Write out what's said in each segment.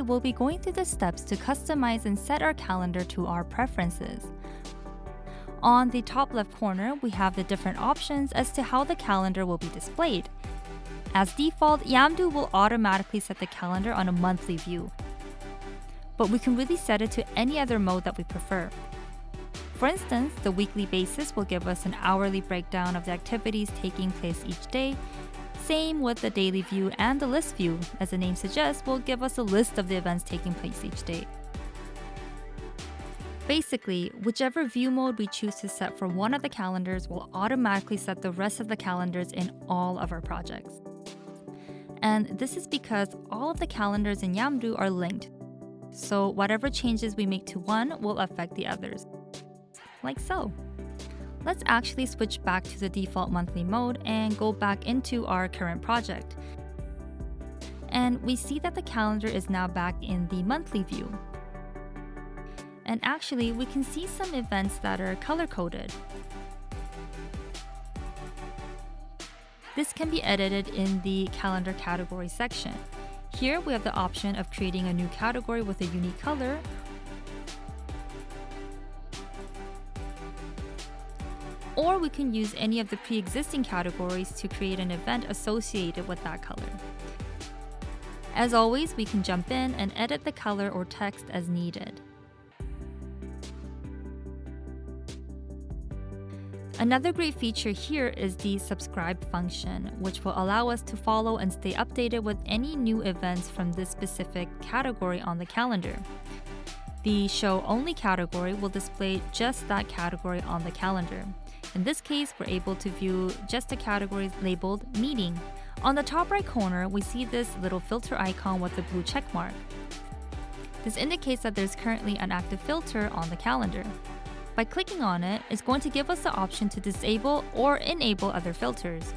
we'll be going through the steps to customize and set our calendar to our preferences. On the top left corner, we have the different options as to how the calendar will be displayed. As default, Yamdu will automatically set the calendar on a monthly view, but we can really set it to any other mode that we prefer. For instance, the weekly basis will give us an hourly breakdown of the activities taking place each day. Same with the daily view, and the list view, as the name suggests, will give us a list of the events taking place each day. Basically, whichever view mode we choose to set for one of the calendars will automatically set the rest of the calendars in all of our projects. And this is because all of the calendars in Yamdu are linked, so whatever changes we make to one will affect the others. Like so. Let's actually switch back to the default monthly mode and go back into our current project. And we see that the calendar is now back in the monthly view. And actually, we can see some events that are color-coded. This can be edited in the calendar category section. Here we have the option of creating a new category with a unique color, or we can use any of the pre-existing categories to create an event associated with that color. As always, we can jump in and edit the color or text as needed. Another great feature here is the subscribe function, which will allow us to follow and stay updated with any new events from this specific category on the calendar. The show only category will display just that category on the calendar. In this case, we're able to view just the categories labeled meeting. On the top right corner, we see this little filter icon with the blue check mark. This indicates that there's currently an active filter on the calendar. By clicking on it, it's going to give us the option to disable or enable other filters.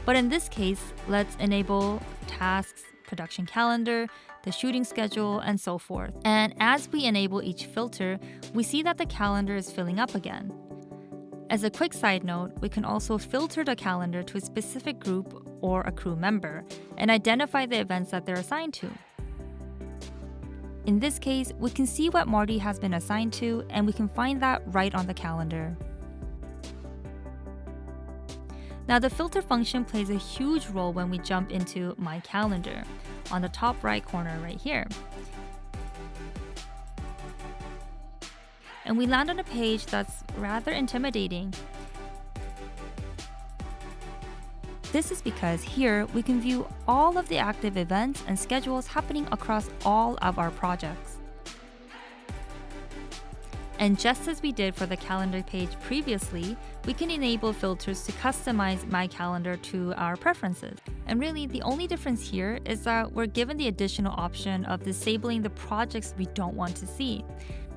But in this case, let's enable tasks, production calendar, the shooting schedule, and so forth. And as we enable each filter, we see that the calendar is filling up again. As a quick side note, we can also filter the calendar to a specific group or a crew member and identify the events that they're assigned to. In this case, we can see what Marty has been assigned to, and we can find that right on the calendar. Now, the filter function plays a huge role when we jump into My Calendar on the top right corner right here. And we land on a page that's rather intimidating. This is because here we can view all of the active events and schedules happening across all of our projects. And just as we did for the calendar page previously, we can enable filters to customize My Calendar to our preferences. And really, the only difference here is that we're given the additional option of disabling the projects we don't want to see.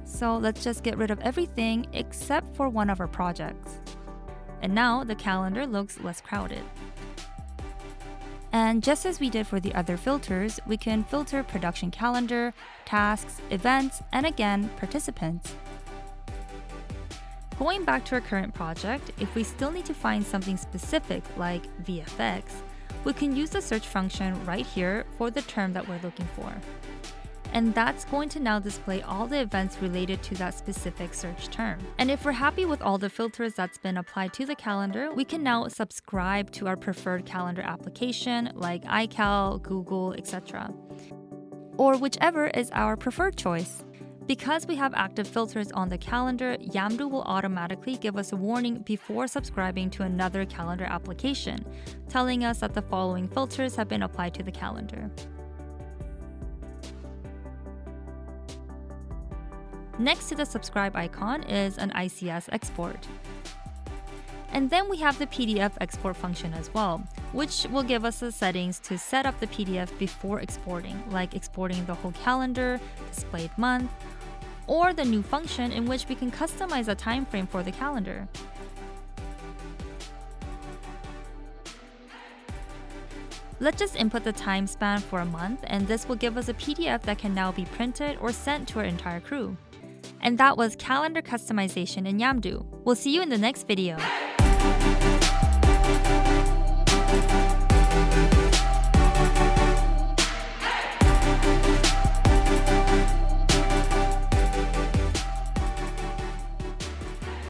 So let's just get rid of everything except for one of our projects. And now the calendar looks less crowded. And just as we did for the other filters, we can filter production calendar, tasks, events, and again, participants. Going back to our current project, if we still need to find something specific like VFX, we can use the search function right here for the term that we're looking for. And that's going to now display all the events related to that specific search term. And if we're happy with all the filters that's been applied to the calendar, we can now subscribe to our preferred calendar application like iCal, Google, etc. Or whichever is our preferred choice. Because we have active filters on the calendar, Yamdu will automatically give us a warning before subscribing to another calendar application, telling us that the following filters have been applied to the calendar. Next to the subscribe icon is an ICS export. And then we have the PDF export function as well, which will give us the settings to set up the PDF before exporting, like exporting the whole calendar, displayed month, or the new function in which we can customize a time frame for the calendar. Let's just input the time span for a month, and this will give us a PDF that can now be printed or sent to our entire crew. And that was calendar customization in Yamdu. We'll see you in the next video.